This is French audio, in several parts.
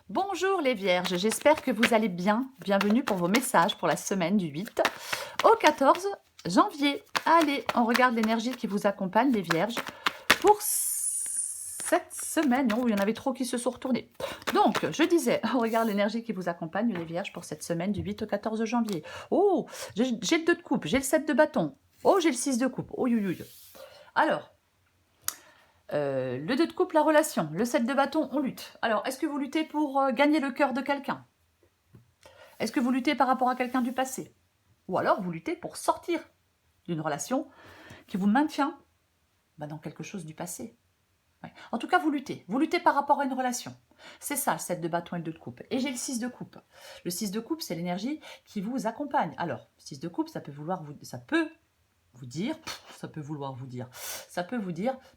Bonjour les vierges, j'espère que vous allez bien. Bienvenue pour vos messages pour la semaine du 8 au 14 janvier. Allez, on regarde l'énergie qui vous accompagne les vierges pour cette semaine. Oh, il y en avait trop qui se sont retournés. Donc, je disais, on regarde l'énergie qui vous accompagne les vierges pour cette semaine du 8 au 14 janvier. Oh, j'ai le 2 de coupe, j'ai le 7 de bâton. Oh, j'ai le 6 de coupe. Oh, Alors, le 2 de coupe, la relation. Le 7 de bâton, on lutte. Alors, est-ce que vous luttez pour gagner le cœur de quelqu'un? Est-ce que vous luttez par rapport à quelqu'un du passé? Ou alors, vous luttez pour sortir d'une relation qui vous maintient dans quelque chose du passé. Ouais. En tout cas, vous luttez. Vous luttez par rapport à une relation. C'est ça, le 7 de bâton et le 2 de coupe. Et j'ai le 6 de coupe. Le 6 de coupe, c'est l'énergie qui vous accompagne. Alors, 6 de coupe, ça peut vouloir vous dire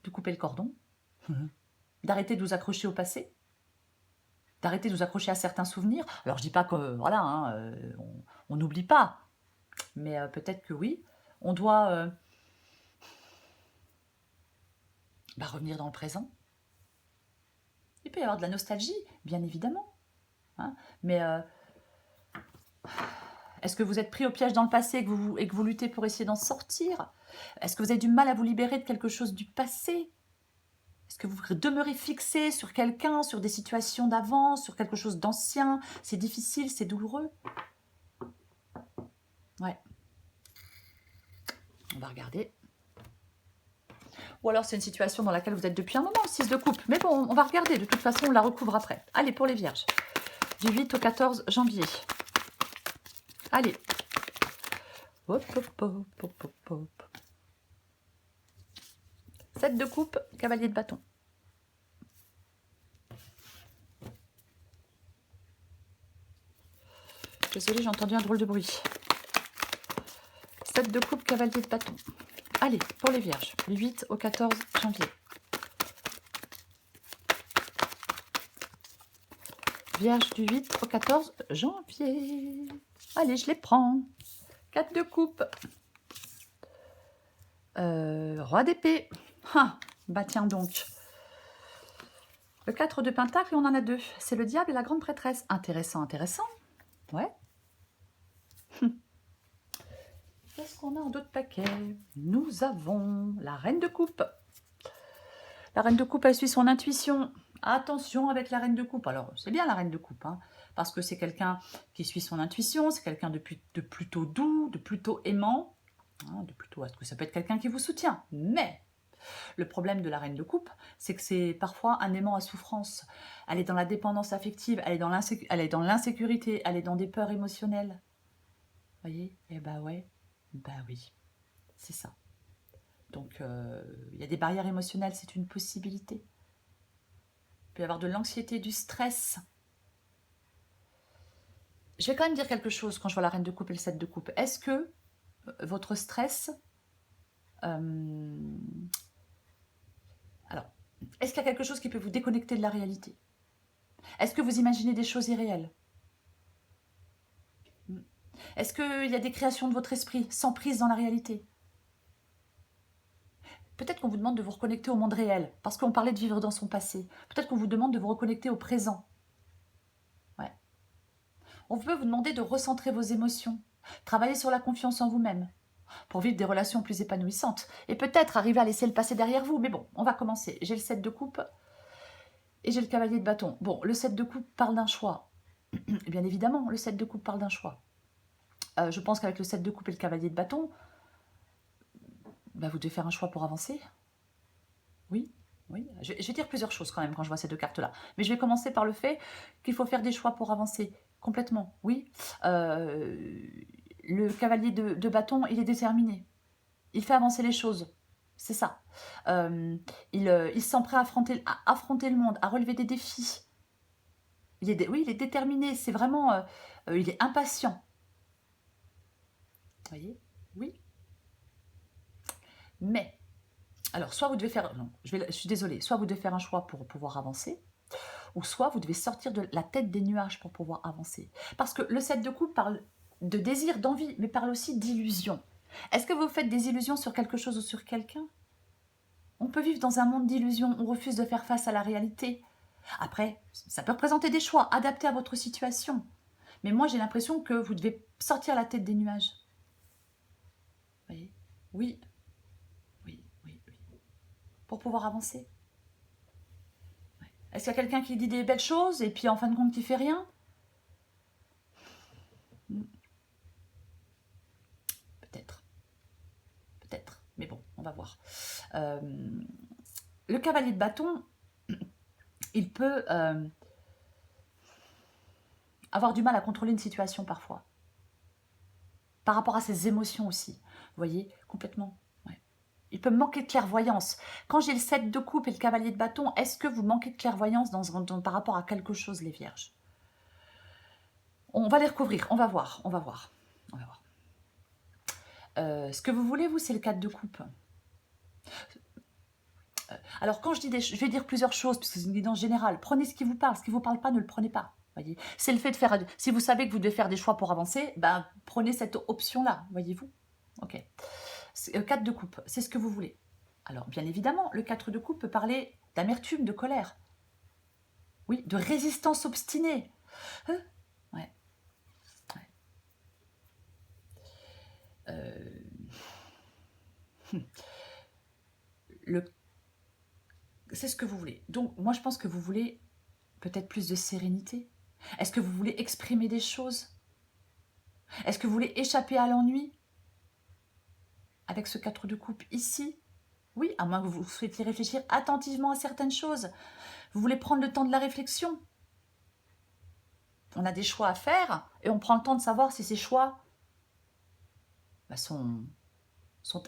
de couper le cordon, d'arrêter de vous accrocher au passé, d'arrêter de vous accrocher à certains souvenirs. Alors je dis pas que voilà, on n'oublie pas, mais peut-être que oui, on doit revenir dans le présent. Il peut y avoir de la nostalgie, bien évidemment, hein, mais est-ce que vous êtes pris au piège dans le passé et que vous luttez pour essayer d'en sortir? Est-ce que vous avez du mal à vous libérer de quelque chose du passé? Est-ce que vous demeurez fixé sur quelqu'un, sur des situations d'avant, sur quelque chose d'ancien? C'est difficile, c'est douloureux. Ouais. On va regarder. Ou alors c'est une situation dans laquelle vous êtes depuis un moment, 6 de coupe. Mais bon, on va regarder, de toute façon on la recouvre après. Allez, pour les vierges, du 8 au 14 janvier. Allez. Hop, hop, hop, hop, hop, hop. 7 de coupe, cavalier de bâton. Désolée, j'ai entendu un drôle de bruit. 7 de coupe, cavalier de bâton. Allez, pour les vierges, du 8 au 14 janvier. Vierge du 8 au 14 janvier. Allez, je les prends. 4 de coupe. Roi d'épée. Ah, bah tiens donc. Le 4 de pentacle, on en a deux. C'est le diable et la grande prêtresse. Intéressant, intéressant. Ouais. Qu'est-ce qu'on a en d'autres paquets? Nous avons la reine de coupe. La reine de coupe, elle suit son intuition. Attention avec la reine de coupe. Alors, c'est bien la reine de coupe, hein, parce que c'est quelqu'un qui suit son intuition, c'est quelqu'un de plutôt doux, de plutôt aimant, hein, est-ce que ça peut être quelqu'un qui vous soutient? Mais le problème de la reine de coupe, c'est que c'est parfois un aimant à souffrance. Elle est dans la dépendance affective, elle est dans l'insécurité, elle est dans des peurs émotionnelles. Vous voyez? Eh ben ouais, bah oui, c'est ça. Donc, il y a des barrières émotionnelles, c'est une possibilité. Il peut y avoir de l'anxiété, du stress. Je vais quand même dire quelque chose quand je vois la reine de coupe et le 7 de coupe. Est-ce que votre stress... Alors, est-ce qu'il y a quelque chose qui peut vous déconnecter de la réalité? Est-ce que vous imaginez des choses irréelles? Est-ce qu'il y a des créations de votre esprit sans prise dans la réalité? Peut-être qu'on vous demande de vous reconnecter au monde réel, parce qu'on parlait de vivre dans son passé. Peut-être qu'on vous demande de vous reconnecter au présent. Ouais. On peut vous demander de recentrer vos émotions, travailler sur la confiance en vous-même, pour vivre des relations plus épanouissantes, et peut-être arriver à laisser le passé derrière vous. Mais bon, on va commencer. J'ai le 7 de coupe, et j'ai le cavalier de bâton. Bon, le 7 de coupe parle d'un choix. Bien évidemment, le 7 de coupe parle d'un choix. Je pense qu'avec le 7 de coupe et le cavalier de bâton, vous devez faire un choix pour avancer. Oui, oui. Je vais dire plusieurs choses quand même quand je vois ces deux cartes-là. Mais je vais commencer par le fait qu'il faut faire des choix pour avancer. Complètement, oui. Le cavalier de bâton, il est déterminé. Il fait avancer les choses. C'est ça. Il se sent prêt à affronter le monde, à relever des défis. Oui, il est déterminé. C'est vraiment... il est impatient. Vous voyez? Oui. Mais, alors, soit vous devez faire... Non, je suis désolée. Soit vous devez faire un choix pour pouvoir avancer, ou soit vous devez sortir de la tête des nuages pour pouvoir avancer. Parce que le 7 de coupe parle de désir, d'envie, mais parle aussi d'illusion. Est-ce que vous faites des illusions sur quelque chose ou sur quelqu'un? On peut vivre dans un monde d'illusions, on refuse de faire face à la réalité. Après, ça peut représenter des choix adaptés à votre situation. Mais moi, j'ai l'impression que vous devez sortir la tête des nuages. Vous voyez? Oui, oui, oui, oui. Pour pouvoir avancer. Ouais. Est-ce qu'il y a quelqu'un qui dit des belles choses et puis en fin de compte qui fait rien? Peut-être. Peut-être. Mais bon, on va voir. Le cavalier de bâton, il peut avoir du mal à contrôler une situation parfois. Par rapport à ses émotions aussi. Vous voyez, complètement. Ouais. Il peut manquer de clairvoyance. Quand j'ai le 7 de coupe et le cavalier de bâton, est-ce que vous manquez de clairvoyance par rapport à quelque chose, les vierges? On va les recouvrir, on va voir, on va voir. On va voir. Ce que vous voulez, vous, c'est le 4 de coupe. Alors, quand je dis je vais dire plusieurs choses, puisque c'est une guidance générale. Prenez ce qui vous parle. Ce qui ne vous parle pas, ne le prenez pas. Voyez, c'est le fait de faire... Si vous savez que vous devez faire des choix pour avancer, ben, prenez cette option-là, voyez-vous. Ok. 4 de coupe, c'est ce que vous voulez. Alors, bien évidemment, le 4 de coupe peut parler d'amertume, de colère. Oui, de résistance obstinée. Ouais. Ouais. C'est ce que vous voulez. Donc, moi, je pense que vous voulez peut-être plus de sérénité. Est-ce que vous voulez exprimer des choses? Est-ce que vous voulez échapper à l'ennui avec ce 4 de coupe ici? Oui, à moins que vous souhaitiez réfléchir attentivement à certaines choses. Vous voulez prendre le temps de la réflexion. On a des choix à faire et on prend le temps de savoir si ces choix sont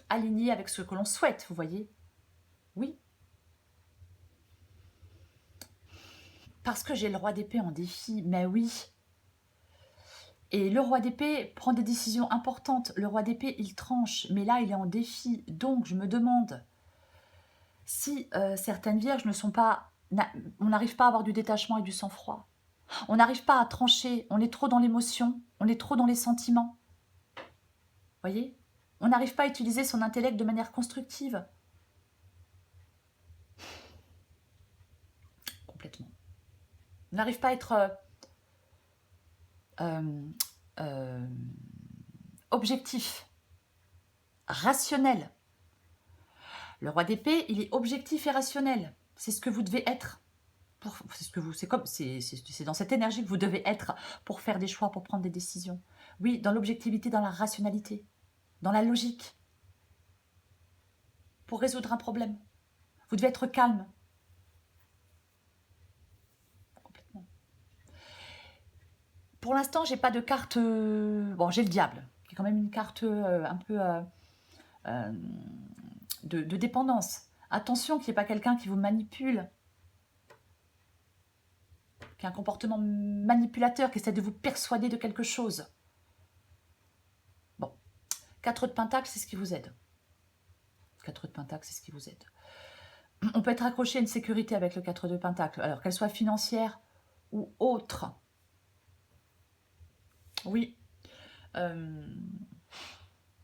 alignés avec ce que l'on souhaite, vous voyez? Oui. Parce que j'ai le roi d'épée en défi, mais oui. Et le roi d'épée prend des décisions importantes. Le roi d'épée, il tranche, mais là, il est en défi. Donc, je me demande si certaines vierges ne sont pas... On n'arrive pas à avoir du détachement et du sang-froid. On n'arrive pas à trancher. On est trop dans l'émotion. On est trop dans les sentiments. Voyez? On n'arrive pas à utiliser son intellect de manière constructive. Complètement. On n'arrive pas à être objectif, rationnel. Le roi d'épée, il est objectif et rationnel. C'est ce que vous devez être. C'est dans cette énergie que vous devez être pour faire des choix, pour prendre des décisions. Oui, dans l'objectivité, dans la rationalité, dans la logique. Pour résoudre un problème. Vous devez être calme. Complètement. Pour l'instant, j'ai pas de carte... Bon, j'ai le diable, qui est quand même une carte un peu de dépendance. Attention qu'il n'y ait pas quelqu'un qui vous manipule, qui a un comportement manipulateur, qui essaie de vous persuader de quelque chose. Bon, 4 de Pentacle, c'est ce qui vous aide. 4 de Pentacle, c'est ce qui vous aide. On peut être accroché à une sécurité avec le 4 de Pentacle, alors qu'elle soit financière ou autre. Oui.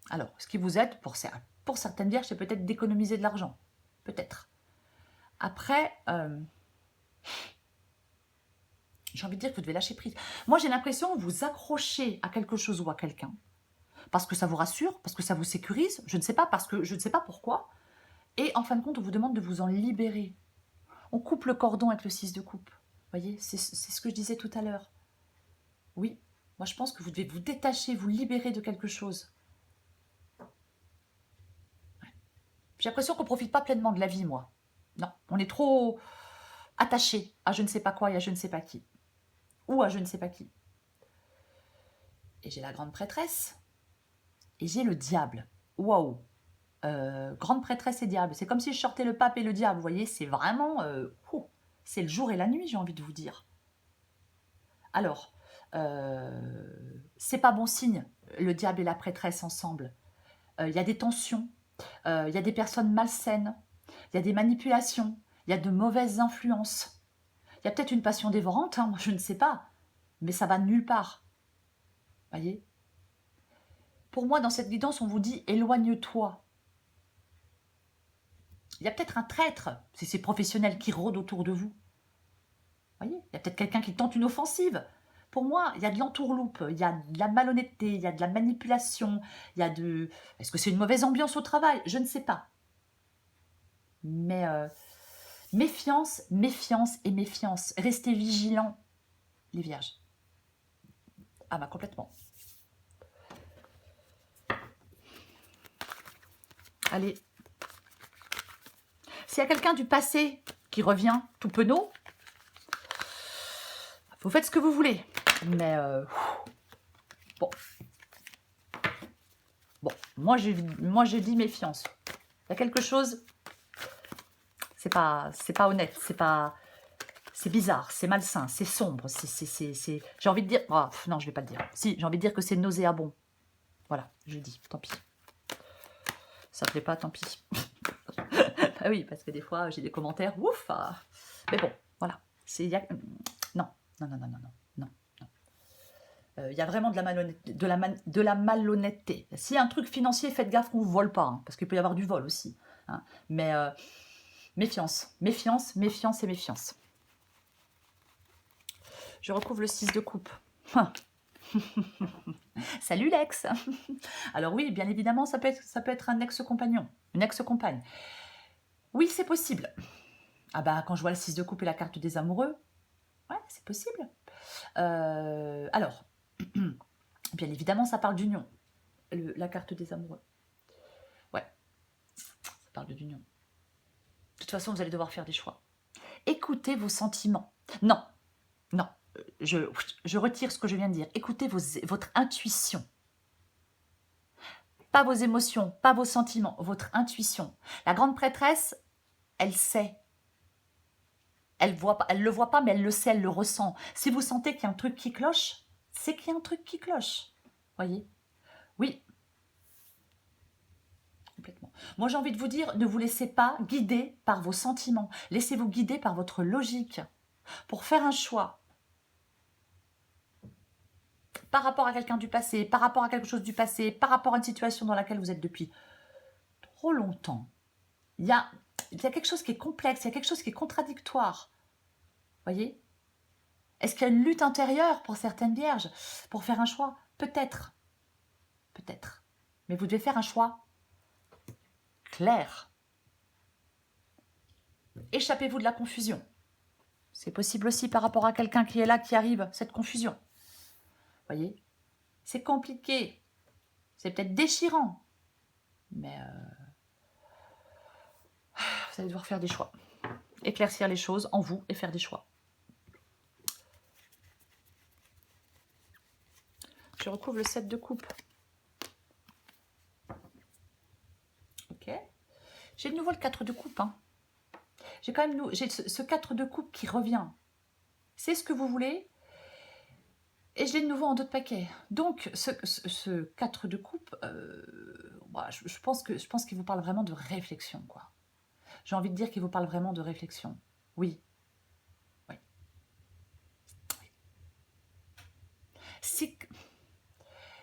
Alors, ce qui vous aide, pour certaines vierges, c'est peut-être d'économiser de l'argent. Peut-être. Après, j'ai envie de dire que vous devez lâcher prise. Moi, j'ai l'impression que vous accrochez à quelque chose ou à quelqu'un, parce que ça vous rassure, parce que ça vous sécurise, je ne sais pas, parce que je ne sais pas pourquoi. Et en fin de compte, on vous demande de vous en libérer. On coupe le cordon avec le 6 de coupe. Vous voyez, c'est ce que je disais tout à l'heure. Oui, moi je pense que vous devez vous détacher, vous libérer de quelque chose. Ouais. J'ai l'impression qu'on ne profite pas pleinement de la vie, moi. Non, on est trop attaché à je ne sais pas quoi et à je ne sais pas qui. Ou à je ne sais pas qui. Et j'ai la grande prêtresse. Et j'ai le diable. Waouh. Grande prêtresse et diable. C'est comme si je sortais le pape et le diable. Vous voyez, c'est vraiment... c'est le jour et la nuit, j'ai envie de vous dire. Alors, c'est pas bon signe, le diable et la prêtresse ensemble. Il y a des tensions, il y a des personnes malsaines, il y a des manipulations, il y a de mauvaises influences. Il y a peut-être une passion dévorante, hein, je ne sais pas, mais ça va nulle part. Voyez? Pour moi, dans cette guidance, on vous dit « éloigne-toi ». Il y a peut-être un traître, c'est ces professionnels qui rôdent autour de vous. Voyez, il y a peut-être quelqu'un qui tente une offensive. Pour moi, il y a de l'entourloupe, il y a de la malhonnêteté, il y a de la manipulation, il y a de... Est-ce que c'est une mauvaise ambiance au travail? Je ne sais pas. Mais méfiance, méfiance et méfiance. Restez vigilants, les vierges. Ah bah complètement. Allez. S'il y a quelqu'un du passé qui revient tout penaud, vous faites ce que vous voulez. Mais bon. Bon, moi j'ai dit méfiance. Il y a quelque chose, c'est pas honnête, c'est bizarre, c'est malsain, c'est sombre, j'ai envie de dire, oh, non je vais pas le dire. Si, j'ai envie de dire que c'est nauséabond. Voilà, je le dis, tant pis. Ça plaît pas, tant pis. Bah oui, parce que des fois j'ai des commentaires, ouf. Mais bon, voilà. Non, non, non, non, non, non, non. Il y a vraiment de la malhonnêteté. S'il y a un truc financier, faites gaffe qu'on ne vous vole pas, hein, parce qu'il peut y avoir du vol aussi. Hein. Mais méfiance, méfiance, méfiance et méfiance. Je recouvre le 6 de coupe. Salut l'ex. Alors oui, bien évidemment, ça peut être un ex-compagnon, une ex-compagne. Oui, c'est possible. Ah bah, quand je vois le 6 de coupe et la carte des amoureux, ouais, c'est possible. Alors, bien évidemment, ça parle d'union. La carte des amoureux. Ouais, ça parle d'union. De toute façon, vous allez devoir faire des choix. Écoutez vos sentiments. Non, non, je retire ce que je viens de dire. Écoutez votre intuition. Pas vos émotions, pas vos sentiments, votre intuition. La grande prêtresse, elle sait. Elle le voit pas, mais elle le sait, elle le ressent. Si vous sentez qu'il y a un truc qui cloche, c'est qu'il y a un truc qui cloche. Voyez? Oui. Complètement. Moi, j'ai envie de vous dire, ne vous laissez pas guider par vos sentiments. Laissez-vous guider par votre logique pour faire un choix. Par rapport à quelqu'un du passé, par rapport à quelque chose du passé, par rapport à une situation dans laquelle vous êtes depuis trop longtemps. Il y a quelque chose qui est complexe, il y a quelque chose qui est contradictoire. Voyez? Est-ce qu'il y a une lutte intérieure pour certaines vierges pour faire un choix? Peut-être. Peut-être. Mais vous devez faire un choix clair. Échappez-vous de la confusion. C'est possible aussi par rapport à quelqu'un qui est là, qui arrive, cette confusion. Voyez? C'est compliqué. C'est peut-être déchirant. Mais vous allez devoir faire des choix. Éclaircir les choses en vous et faire des choix. Je recouvre le 7 de coupe. Ok. J'ai de nouveau le 4 de coupe. Hein. J'ai quand même ce 4 de coupe qui revient. C'est ce que vous voulez. Et je l'ai de nouveau en d'autres paquets. Donc, ce 4 de coupe, je pense qu'il vous parle vraiment de réflexion, quoi. J'ai envie de dire qu'il vous parle vraiment de réflexion. Oui. Oui. Oui.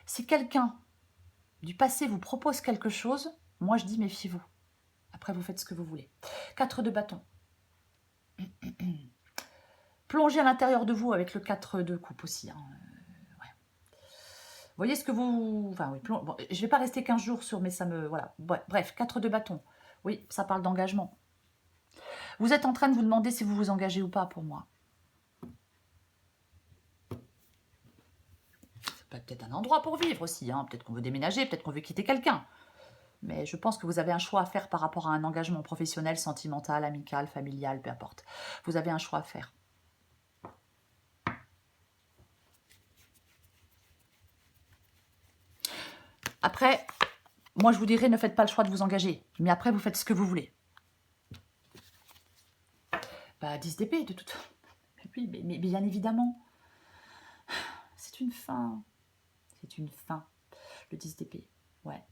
Si quelqu'un du passé vous propose quelque chose, moi je dis méfiez-vous. Après, vous faites ce que vous voulez. 4 de bâton. Plongez à l'intérieur de vous avec le 4 de coupe aussi. Hein. Voyez ce que vous... Enfin, oui, bon, je ne vais pas rester 15 jours sur, mais ça me... Voilà. Bref, 4 de bâton. Oui, ça parle d'engagement. Vous êtes en train de vous demander si vous vous engagez ou pas pour moi. C'est peut-être un endroit pour vivre aussi. Hein. Peut-être qu'on veut déménager, peut-être qu'on veut quitter quelqu'un. Mais je pense que vous avez un choix à faire par rapport à un engagement professionnel, sentimental, amical, familial, peu importe. Vous avez un choix à faire. Après, moi je vous dirais, ne faites pas le choix de vous engager. Mais après, vous faites ce que vous voulez. Bah, 10 d'épée, de toute... Oui, mais bien évidemment. C'est une fin. C'est une fin. Le 10 d'épée. Ouais.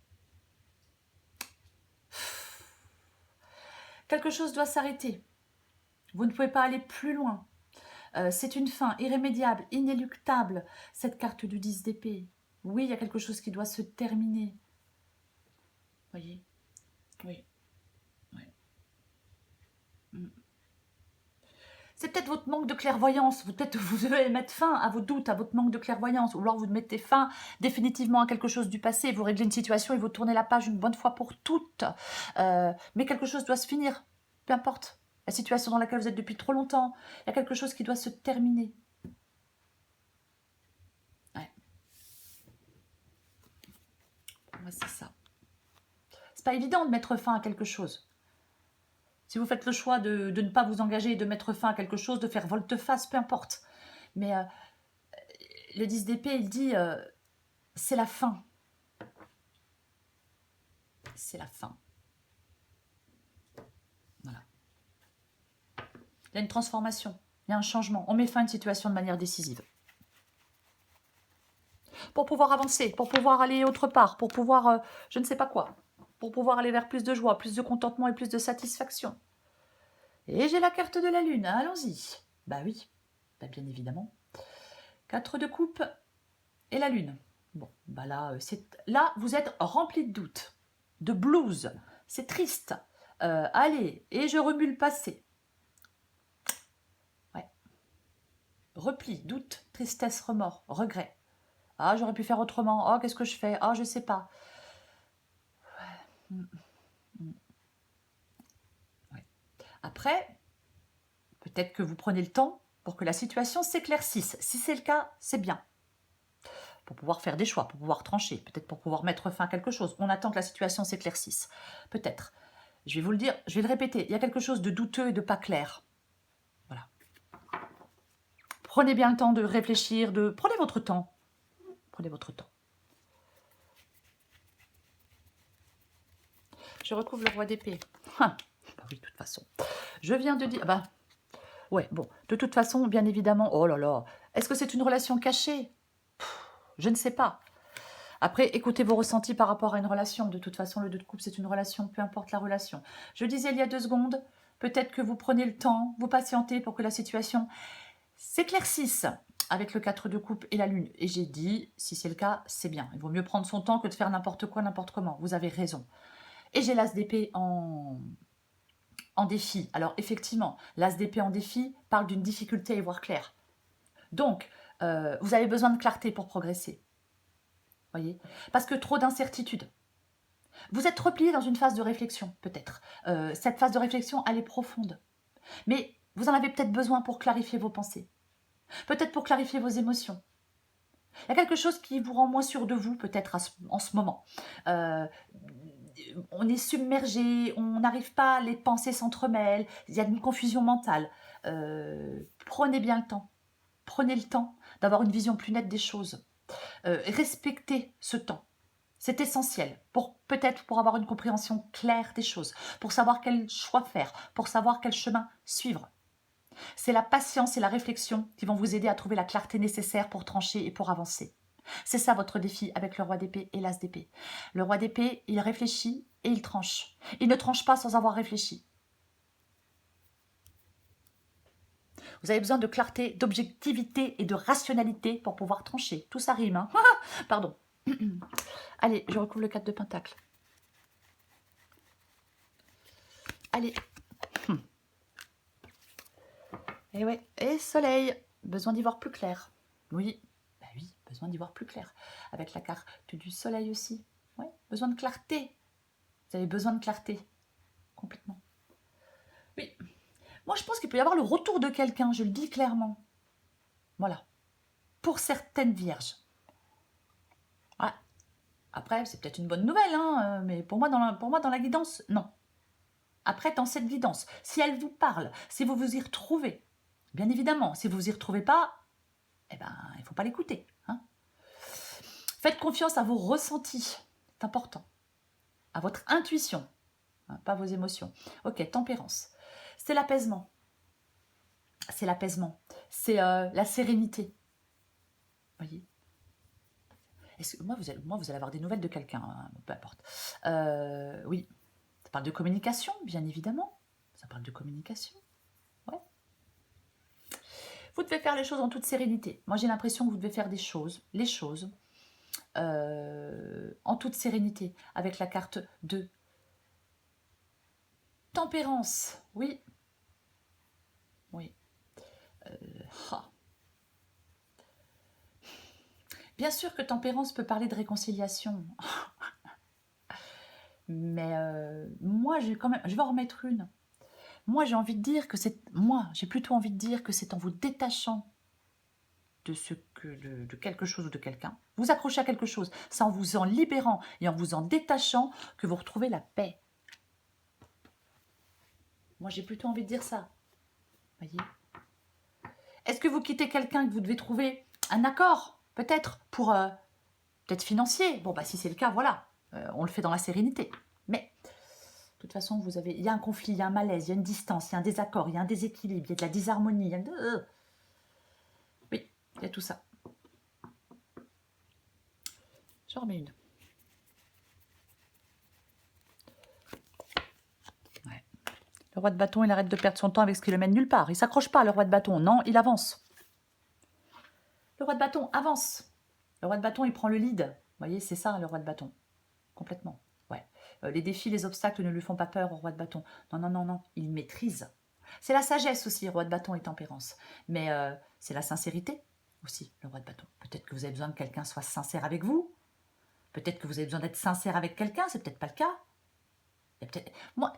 Quelque chose doit s'arrêter. Vous ne pouvez pas aller plus loin. C'est une fin irrémédiable, inéluctable, cette carte du 10 d'épée. Oui, il y a quelque chose qui doit se terminer. Voyez? Oui. Oui. C'est peut-être votre manque de clairvoyance. Peut-être vous devez mettre fin à vos doutes, à votre manque de clairvoyance. Ou alors vous mettez fin définitivement à quelque chose du passé. Vous réglez une situation et vous tournez la page une bonne fois pour toutes. Mais quelque chose doit se finir. Peu importe la situation dans laquelle vous êtes depuis trop longtemps. Il y a quelque chose qui doit se terminer. Ouais. Pour moi, c'est ça. C'est pas évident de mettre fin à quelque chose. Si vous faites le choix de ne pas vous engager, de mettre fin à quelque chose, de faire volte-face, peu importe. Mais le 10 d'épée, il dit c'est la fin. C'est la fin. Voilà. Il y a une transformation, il y a un changement. On met fin à une situation de manière décisive. Pour pouvoir avancer, pour pouvoir aller autre part, pour pouvoir, je ne sais pas quoi, pour pouvoir aller vers plus de joie, plus de contentement et plus de satisfaction. Et j'ai la carte de la lune, allons-y. Bah oui, bah bien évidemment. 4 de coupe et la lune. Bon, bah là, là, vous êtes rempli de doutes, de blues. C'est triste. Allez, et je remue le passé. Ouais. Repli, doute, tristesse, remords, regret. Ah, j'aurais pu faire autrement. Oh, qu'est-ce que je fais? Ah, je sais pas. Ouais. Après, peut-être que vous prenez le temps pour que la situation s'éclaircisse. Si c'est le cas, c'est bien. Pour pouvoir faire des choix, pour pouvoir trancher, peut-être pour pouvoir mettre fin à quelque chose. On attend que la situation s'éclaircisse. Peut-être. Je vais vous le dire, je vais le répéter. Il y a quelque chose de douteux et de pas clair. Voilà. Prenez bien le temps de réfléchir, prenez votre temps. Prenez votre temps. Je recouvre le roi d'épée. Bah oui, de toute façon. Je viens de dire... Bah, ouais, bon. De toute façon, bien évidemment... Oh là là. Est-ce que c'est une relation cachée? Je ne sais pas. Après, écoutez vos ressentis par rapport à une relation. De toute façon, le 2 de coupe, c'est une relation, peu importe la relation. Je disais il y a 2 secondes, peut-être que vous prenez le temps, vous patientez pour que la situation s'éclaircisse avec le 4 de coupe et la lune. Et j'ai dit, si c'est le cas, c'est bien. Il vaut mieux prendre son temps que de faire n'importe quoi, n'importe comment. Vous avez raison. Et j'ai l'as d'épée en défi. Alors effectivement, l'as d'épée en défi parle d'une difficulté à y voir clair. Donc, vous avez besoin de clarté pour progresser. Voyez, parce que trop d'incertitudes. Vous êtes replié dans une phase de réflexion, peut-être. Cette phase de réflexion, elle est profonde. Mais vous en avez peut-être besoin pour clarifier vos pensées. Peut-être pour clarifier vos émotions. Il y a quelque chose qui vous rend moins sûr de vous, peut-être en ce moment. On est submergé, on n'arrive pas, les pensées s'entremêlent, il y a une confusion mentale. Prenez bien le temps. Prenez le temps d'avoir une vision plus nette des choses. Respectez ce temps. C'est essentiel peut-être pour avoir une compréhension claire des choses, pour savoir quel choix faire, pour savoir quel chemin suivre. C'est la patience et la réflexion qui vont vous aider à trouver la clarté nécessaire pour trancher et pour avancer. C'est ça votre défi avec le roi d'épée et l'as d'épée. Le roi d'épée, il réfléchit et il tranche. Il ne tranche pas sans avoir réfléchi. Vous avez besoin de clarté, d'objectivité et de rationalité pour pouvoir trancher. Tout ça rime, hein. Pardon. Allez, je recouvre le 4 de Pentacle. Allez. Et ouais, et soleil, besoin d'y voir plus clair. Oui, bah oui, besoin d'y voir plus clair. Avec la carte du soleil aussi. Ouais, besoin de clarté. Vous avez besoin de clarté. Complètement. Oui. Moi, je pense qu'il peut y avoir le retour de quelqu'un, je le dis clairement. Voilà. Pour certaines vierges. Ouais. Après, c'est peut-être une bonne nouvelle, hein, mais pour moi, dans la guidance, non. Après, dans cette guidance, si elle vous parle, si vous vous y retrouvez, bien évidemment, si vous vous y retrouvez pas, eh ben, il ne faut pas l'écouter. Hein. Faites confiance à vos ressentis, c'est important. À votre intuition, hein, pas vos émotions. Ok, tempérance. C'est l'apaisement. C'est l'apaisement. C'est la sérénité. Voyez. Moi, vous allez avoir des nouvelles de quelqu'un, hein, peu importe. Oui, ça parle de communication, bien évidemment. Ça parle de communication. Ouais. Vous devez faire les choses en toute sérénité. Moi, j'ai l'impression que vous devez faire les choses, en toute sérénité, avec la carte de tempérance. Oui. Oui. Ah. Bien sûr que tempérance peut parler de réconciliation. Mais moi, quand même, je vais en remettre une. Moi, j'ai envie de dire que c'est... Moi, j'ai plutôt envie de dire que c'est en vous détachant de quelque chose ou de quelqu'un. Vous accrochez à quelque chose. C'est en vous en libérant et en vous en détachant que vous retrouvez la paix. Moi, j'ai plutôt envie de dire ça. Voyez ? Est-ce que vous quittez quelqu'un que vous devez trouver un accord, peut-être, pour... peut-être financier. Bon, bah si c'est le cas, voilà. On le fait dans la sérénité. Mais, de toute façon, il y a un conflit, il y a un malaise, il y a une distance, il y a un désaccord, il y a un déséquilibre, il y a de la disharmonie, oui, il y a tout ça. J'en remets une. Ouais. Le roi de bâton, il arrête de perdre son temps avec ce qui le mène nulle part. Il ne s'accroche pas, le roi de bâton. Non, il avance. Le roi de bâton avance. Le roi de bâton, il prend le lead. Vous voyez, c'est ça, le roi de bâton. Complètement. Ouais. Les défis, les obstacles ne lui font pas peur au roi de bâton. Non, non, non, non. Il maîtrise. C'est la sagesse aussi, roi de bâton et tempérance. Mais c'est la sincérité aussi, le roi de bâton. Peut-être que vous avez besoin que quelqu'un soit sincère avec vous. Peut-être que vous avez besoin d'être sincère avec quelqu'un. C'est peut-être pas le cas. Moi,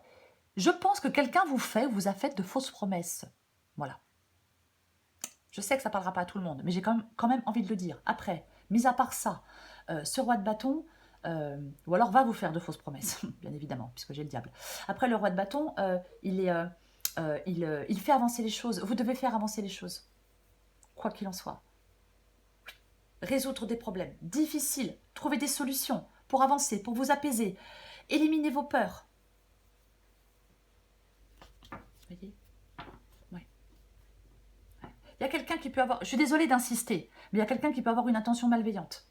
je pense que quelqu'un vous a fait de fausses promesses. Voilà. Je sais que ça ne parlera pas à tout le monde, mais j'ai quand même envie de le dire. Après, mis à part ça, ce roi de bâton, ou alors va vous faire de fausses promesses, bien évidemment, puisque j'ai le diable. Après, le roi de bâton, il fait avancer les choses. Vous devez faire avancer les choses, quoi qu'il en soit. Résoudre des problèmes difficiles, trouver des solutions pour avancer, pour vous apaiser, éliminer vos peurs. Vous voyez ? Ouais. Il y a quelqu'un qui peut avoir... Je suis désolée d'insister, mais il y a quelqu'un qui peut avoir une intention malveillante.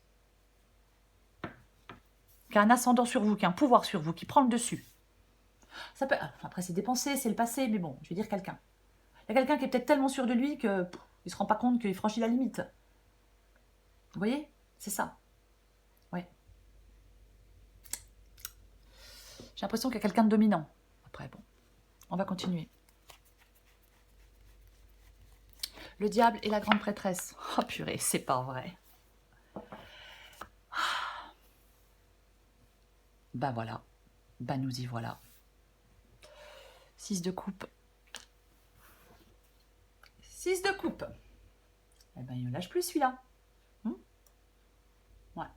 Qui a un ascendant sur vous, qui a un pouvoir sur vous, qui prend le dessus. Ça peut... Après, c'est des pensées, c'est le passé, mais bon, je vais dire quelqu'un. Il y a quelqu'un qui est peut-être tellement sûr de lui qu'il ne se rend pas compte qu'il franchit la limite. Vous voyez ? C'est ça. Ouais. J'ai l'impression qu'il y a quelqu'un de dominant. Après, bon, on va continuer. Le diable et la grande prêtresse. Oh purée, c'est pas vrai. Bah voilà. Bah nous y voilà. 6 de coupe. 6 de coupe. Eh ben, il ne lâche plus celui-là. Ouais.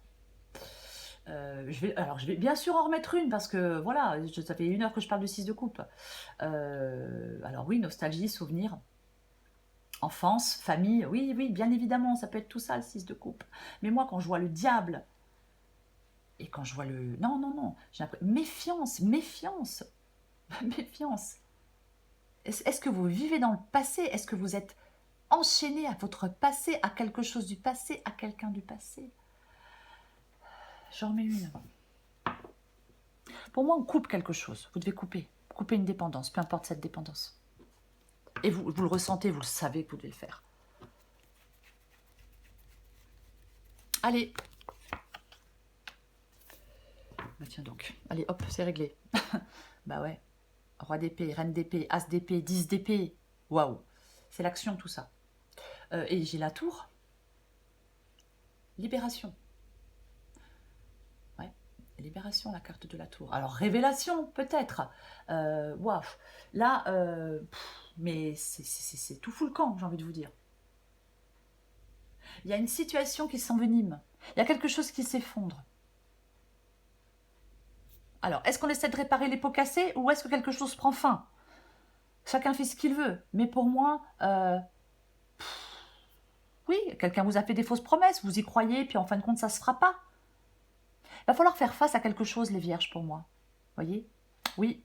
Je vais bien sûr en remettre une parce que voilà, ça fait 1 heure que je parle de 6 de coupe. Alors oui, nostalgie, souvenir, enfance, famille, oui, oui, bien évidemment, ça peut être tout ça, le 6 de coupe. Mais moi, quand je vois le diable et quand je vois le... Non, non, non, j'ai l'impression... Méfiance, méfiance, méfiance. Est-ce que vous vivez dans le passé? Est-ce que vous êtes enchaîné à votre passé, à quelque chose du passé, à quelqu'un du passé? J'en remets une. Pour moi, on coupe quelque chose. Vous devez couper. Couper une dépendance, peu importe cette dépendance. Et vous le ressentez, vous le savez que vous devez le faire. Allez. Bah tiens donc. Allez, hop, c'est réglé. Bah ouais. Roi d'épée, reine d'épée, as d'épée, 10 d'épée. Waouh. C'est l'action, tout ça. Et j'ai la tour. Libération. Ouais. Libération, la carte de la tour. Alors, révélation, peut-être. Waouh. Là, mais c'est tout fou le camp, j'ai envie de vous dire. Il y a une situation qui s'envenime. Il y a quelque chose qui s'effondre. Alors, est-ce qu'on essaie de réparer les pots cassés ou est-ce que quelque chose prend fin? Chacun fait ce qu'il veut. Mais pour moi, oui, quelqu'un vous a fait des fausses promesses, vous y croyez, puis en fin de compte, ça ne se fera pas. Il va falloir faire face à quelque chose, les vierges, pour moi. Voyez? Oui.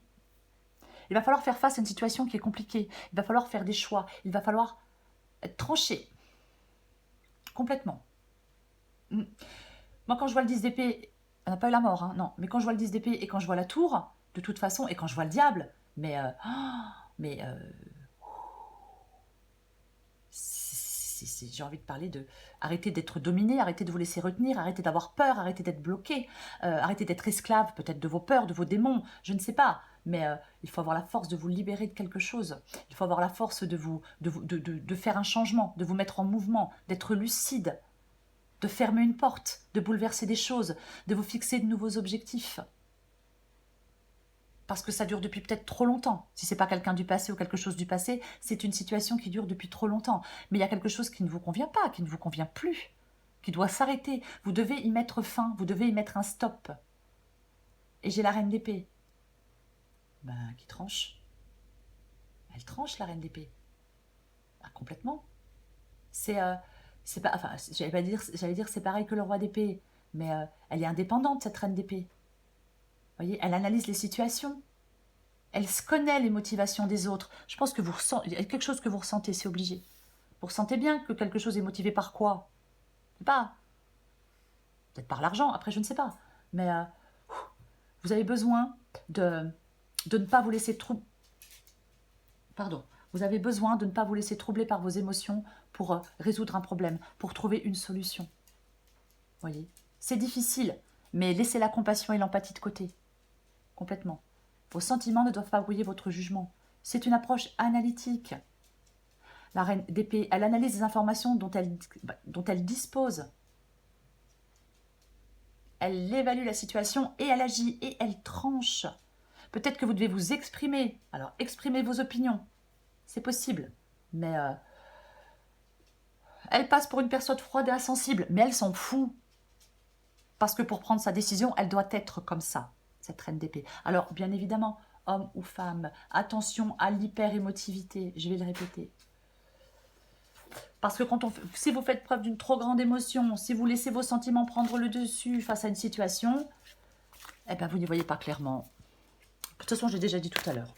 Il va falloir faire face à une situation qui est compliquée. Il va falloir faire des choix. Il va falloir être tranché. Complètement. Moi, quand je vois le 10 d'épée, on n'a pas eu la mort, hein, non. Mais quand je vois le 10 d'épée et quand je vois la tour, de toute façon, et quand je vois le diable, mais j'ai envie de parler de... Arrêtez d'être dominé, arrêtez de vous laisser retenir, arrêtez d'avoir peur, arrêtez d'être bloqué, arrêtez d'être esclave peut-être de vos peurs, de vos démons, je ne sais pas. mais il faut avoir la force de vous libérer de quelque chose. Il faut avoir la force de faire un changement, de vous mettre en mouvement, d'être lucide, de fermer une porte, de bouleverser des choses, de vous fixer de nouveaux objectifs. Parce que ça dure depuis peut-être trop longtemps. Si ce n'est pas quelqu'un du passé ou quelque chose du passé, c'est une situation qui dure depuis trop longtemps. Mais il y a quelque chose qui ne vous convient pas, qui ne vous convient plus, qui doit s'arrêter. Vous devez y mettre fin, vous devez y mettre un stop. Et j'ai la reine d'épée. Ben, qui tranche. Elle tranche, la reine d'épée. Ben, complètement. C'est pas, enfin, j'allais dire c'est pareil que le roi d'épée, mais elle est indépendante, cette reine d'épée. Vous voyez, elle analyse les situations. Elle se connaît les motivations des autres. Je pense que il y a quelque chose que vous ressentez, c'est obligé. Vous ressentez bien que quelque chose est motivé par quoi? Je sais pas. Peut-être par l'argent, après je ne sais pas. Mais vous avez besoin de ne pas vous laisser troubler. Pardon. Vous avez besoin de ne pas vous laisser troubler par vos émotions pour résoudre un problème, pour trouver une solution. Vous voyez? C'est difficile, mais laissez la compassion et l'empathie de côté. Complètement. Vos sentiments ne doivent pas brouiller votre jugement. C'est une approche analytique. La reine d'épée, elle analyse les informations dont elle dispose. Elle évalue la situation et elle agit et elle tranche. Peut-être que vous devez vous exprimer. Alors, exprimez vos opinions. C'est possible. Mais elle passe pour une personne froide et insensible. Mais elle s'en fout. Parce que pour prendre sa décision, elle doit être comme ça, cette reine d'épée. Alors, bien évidemment, homme ou femme, attention à l'hyper-émotivité. Je vais le répéter. Parce que si vous faites preuve d'une trop grande émotion, si vous laissez vos sentiments prendre le dessus face à une situation, eh bien, vous n'y voyez pas clairement. De toute façon, j'ai déjà dit tout à l'heure.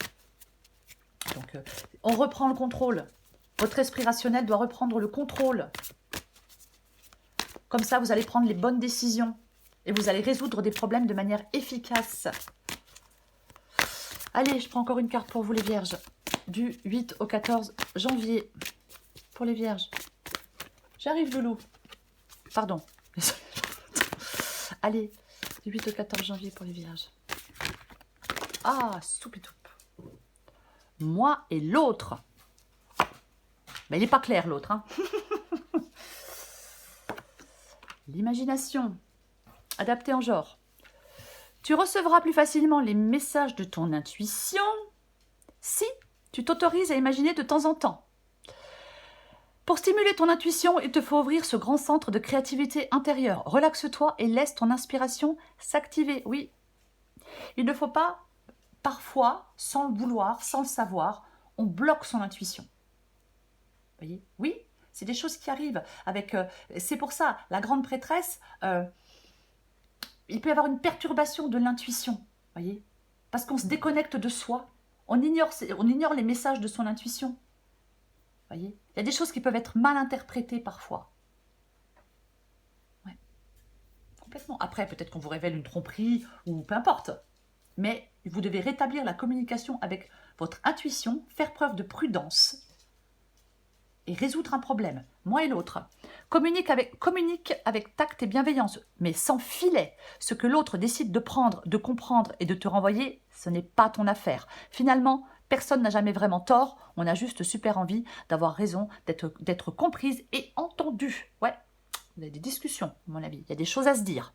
Donc, on reprend le contrôle. Votre esprit rationnel doit reprendre le contrôle. Comme ça, vous allez prendre les bonnes décisions. Et vous allez résoudre des problèmes de manière efficace. Allez, je prends encore une carte pour vous les vierges. Du 8 au 14 janvier. Pour les vierges. J'arrive, loulou. Pardon. Allez, du 8 au 14 janvier pour les vierges. Ah, soupitoup. Moi et l'autre. Mais il n'est pas clair, l'autre. Hein. L'imagination. Adapté en genre. Tu recevras plus facilement les messages de ton intuition si tu t'autorises à imaginer de temps en temps. Pour stimuler ton intuition, il te faut ouvrir ce grand centre de créativité intérieure. Relaxe-toi et laisse ton inspiration s'activer. Oui, il ne faut pas, parfois, sans le vouloir, sans le savoir, on bloque son intuition. Vous voyez? Oui, c'est des choses qui arrivent. C'est pour ça, la grande prêtresse... il peut y avoir une perturbation de l'intuition, voyez, parce qu'on se déconnecte de soi, on ignore les messages de son intuition, voyez. Il y a des choses qui peuvent être mal interprétées parfois. Ouais. Complètement. Après, peut-être qu'on vous révèle une tromperie ou peu importe, mais vous devez rétablir la communication avec votre intuition, faire preuve de prudence et résoudre un problème, moi et l'autre. Communique avec tact et bienveillance, mais sans filet. Ce que l'autre décide de prendre, de comprendre et de te renvoyer, ce n'est pas ton affaire. Finalement, personne n'a jamais vraiment tort, on a juste super envie d'avoir raison, d'être comprise et entendue. Ouais, vous avez des discussions, à mon avis, il y a des choses à se dire.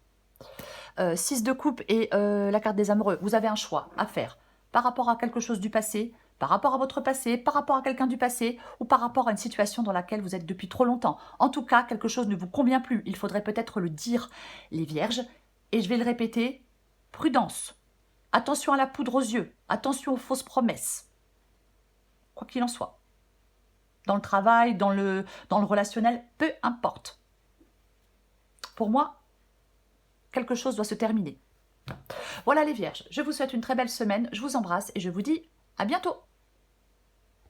6 de coupe et la carte des amoureux, vous avez un choix à faire par rapport à quelque chose du passé, par rapport à votre passé, par rapport à quelqu'un du passé ou par rapport à une situation dans laquelle vous êtes depuis trop longtemps. En tout cas, quelque chose ne vous convient plus. Il faudrait peut-être le dire, les vierges. Et je vais le répéter, prudence. Attention à la poudre aux yeux. Attention aux fausses promesses. Quoi qu'il en soit. Dans le travail, dans le relationnel, peu importe. Pour moi, quelque chose doit se terminer. Voilà les vierges. Je vous souhaite une très belle semaine. Je vous embrasse et je vous dis à bientôt.